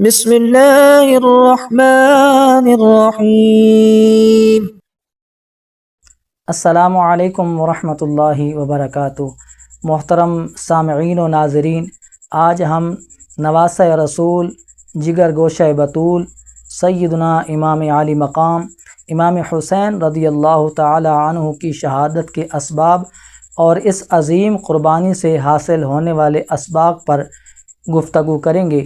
بسم اللہ الرحمن الرحیم۔ السلام علیکم ورحمۃ اللہ وبرکاتہ۔ محترم سامعین و ناظرین، آج ہم نواسۂ رسول، جگر گوشہ بطول، سیدنا امام عالی مقام امام حسین رضی اللہ تعالی عنہ کی شہادت کے اسباب اور اس عظیم قربانی سے حاصل ہونے والے اسباق پر گفتگو کریں گے۔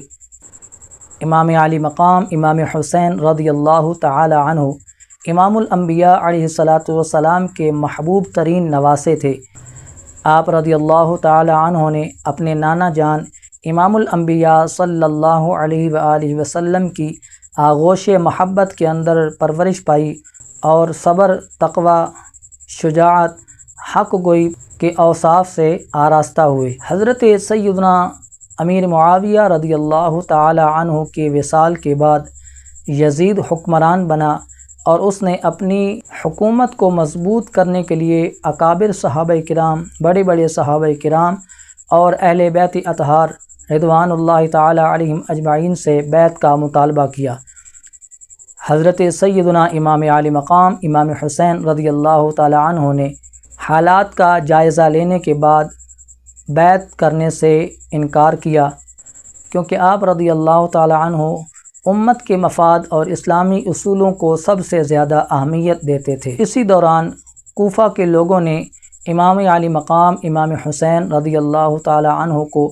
امام عالی مقام امام حسین رضی اللہ تعالی عنہ امام الانبیاء علیہ السلام کے محبوب ترین نواسے تھے۔ آپ رضی اللہ تعالی عنہ نے اپنے نانا جان امام الانبیاء صلی اللہ علیہ وآلہ وسلم کی آغوش محبت کے اندر پرورش پائی اور صبر، تقوی، شجاعت، حق گوئی کے اوصاف سے آراستہ ہوئے۔ حضرت سیدنا امیر معاویہ رضی اللہ تعالی عنہ کے وصال کے بعد یزید حکمران بنا اور اس نے اپنی حکومت کو مضبوط کرنے کے لیے اکابر صحابہ کرام، بڑے بڑے صحابہ کرام اور اہل بیت اطہار رضوان اللہ تعالی علیہم اجمعین سے بیعت کا مطالبہ کیا۔ حضرت سیدنا امام عالی مقام امام حسین رضی اللہ تعالی عنہ نے حالات کا جائزہ لینے کے بعد بیعت کرنے سے انکار کیا، کیونکہ آپ رضی اللہ تعالی عنہ امت کے مفاد اور اسلامی اصولوں کو سب سے زیادہ اہمیت دیتے تھے۔ اسی دوران کوفہ کے لوگوں نے امام عالی مقام امام حسین رضی اللہ تعالی عنہ کو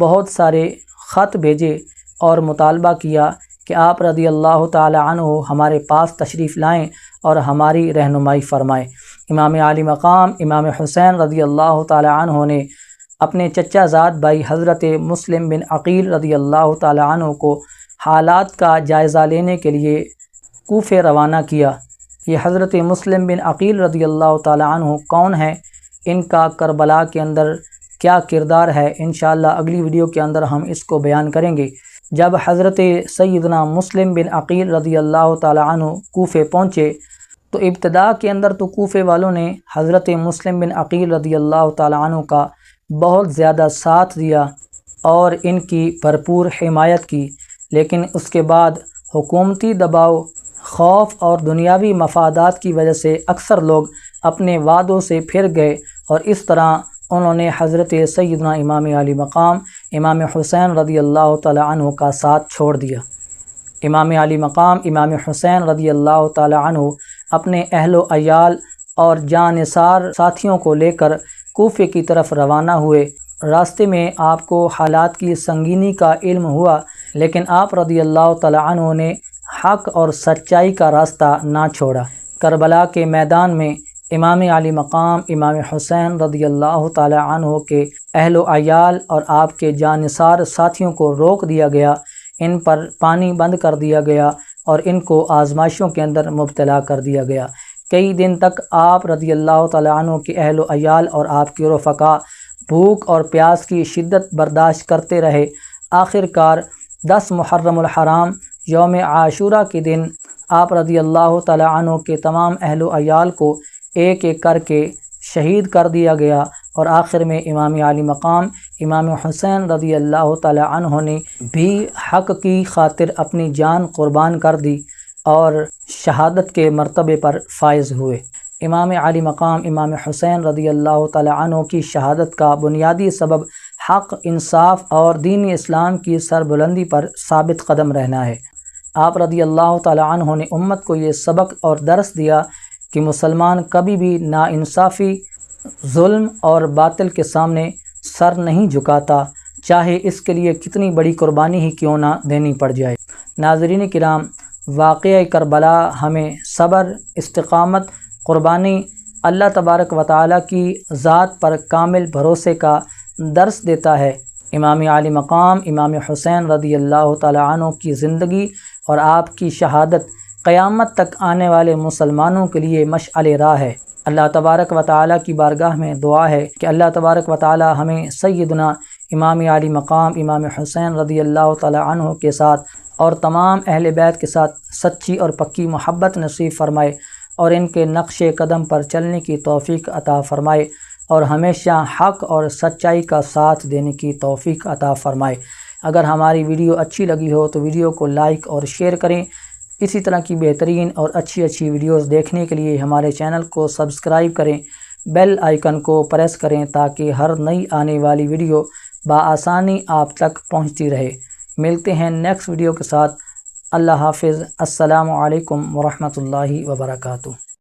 بہت سارے خط بھیجے اور مطالبہ کیا کہ آپ رضی اللہ تعالی عنہ ہمارے پاس تشریف لائیں اور ہماری رہنمائی فرمائیں۔ امام عالی مقام امام حسین رضی اللہ تعالی عنہ نے اپنے چچا زاد بھائی حضرت مسلم بن عقیل رضی اللہ تعالی عنہ کو حالات کا جائزہ لینے کے لیے کوفے روانہ کیا۔ یہ حضرت مسلم بن عقیل رضی اللہ تعالی عنہ کون ہیں، ان کا کربلا کے اندر کیا کردار ہے، انشاءاللہ اگلی ویڈیو کے اندر ہم اس کو بیان کریں گے۔ جب حضرت سیدنا مسلم بن عقیل رضی اللہ تعالی عنہ کوفے پہنچے تو ابتدا کے اندر تو کوفے والوں نے حضرت مسلم بن عقیل رضی اللہ تعالی عنہ کا بہت زیادہ ساتھ دیا اور ان کی بھرپور حمایت کی، لیکن اس کے بعد حکومتی دباؤ، خوف اور دنیاوی مفادات کی وجہ سے اکثر لوگ اپنے وعدوں سے پھر گئے اور اس طرح انہوں نے حضرت سیدنا امام عالی مقام امام حسین رضی اللہ تعالی عنہ کا ساتھ چھوڑ دیا۔ امام عالی مقام امام حسین رضی اللہ تعالی عنہ اپنے اہل و عیال اور جاں نثار ساتھیوں کو لے کر کوفے کی طرف روانہ ہوئے۔ راستے میں آپ کو حالات کی سنگینی کا علم ہوا، لیکن آپ رضی اللہ تعالی عنہ نے حق اور سچائی کا راستہ نہ چھوڑا۔ کربلا کے میدان میں امام عالی مقام امام حسین رضی اللہ تعالی عنہ کے اہل و عیال اور آپ کے جاں نثار ساتھیوں کو روک دیا گیا، ان پر پانی بند کر دیا گیا اور ان کو آزمائشوں کے اندر مبتلا کر دیا گیا۔ کئی دن تک آپ رضی اللہ تعالی عنہ کے اہل و عیال اور آپ کے رفقا بھوک اور پیاس کی شدت برداشت کرتے رہے۔ آخر کار 10 محرم الحرام یوم عاشورہ کے دن آپ رضی اللہ تعالی عنہ کے تمام اہل و عیال کو ایک ایک کر کے شہید کر دیا گیا اور آخر میں امام عالی مقام امام حسین رضی اللہ تعالی عنہ نے بھی حق کی خاطر اپنی جان قربان کر دی اور شہادت کے مرتبے پر فائز ہوئے۔ امام عالی مقام امام حسین رضی اللہ تعالی عنہ کی شہادت کا بنیادی سبب حق، انصاف اور دین اسلام کی سربلندی پر ثابت قدم رہنا ہے۔ آپ رضی اللہ تعالی عنہ نے امت کو یہ سبق اور درس دیا کہ مسلمان کبھی بھی ناانصافی، ظلم اور باطل کے سامنے سر نہیں جھکاتا، چاہے اس کے لیے کتنی بڑی قربانی ہی کیوں نہ دینی پڑ جائے۔ ناظرین کرام، واقعہ کربلا ہمیں صبر، استقامت، قربانی، اللہ تبارک و تعالی کی ذات پر کامل بھروسے کا درس دیتا ہے۔ امام عالی مقام امام حسین رضی اللہ تعالی عنہ کی زندگی اور آپ کی شہادت قیامت تک آنے والے مسلمانوں کے لیے مشعل راہ ہے۔ اللہ تبارک و تعالی کی بارگاہ میں دعا ہے کہ اللہ تبارک و تعالی ہمیں سیدنا امام عالی مقام امام حسین رضی اللہ تعالی عنہ کے ساتھ اور تمام اہل بیت کے ساتھ سچی اور پکی محبت نصیب فرمائے اور ان کے نقش قدم پر چلنے کی توفیق عطا فرمائے اور ہمیشہ حق اور سچائی کا ساتھ دینے کی توفیق عطا فرمائے۔ اگر ہماری ویڈیو اچھی لگی ہو تو ویڈیو کو لائک اور شیئر کریں۔ اسی طرح کی بہترین اور اچھی ویڈیوز دیکھنے کے لیے ہمارے چینل کو سبسکرائب کریں، بیل آئیکن کو پریس کریں تاکہ ہر نئی آنے والی ویڈیو بآسانی آپ تک پہنچتی رہے۔ ملتے ہیں نیکسٹ ویڈیو کے ساتھ۔ اللہ حافظ۔ السلام علیکم ورحمۃ اللہ وبرکاتہ۔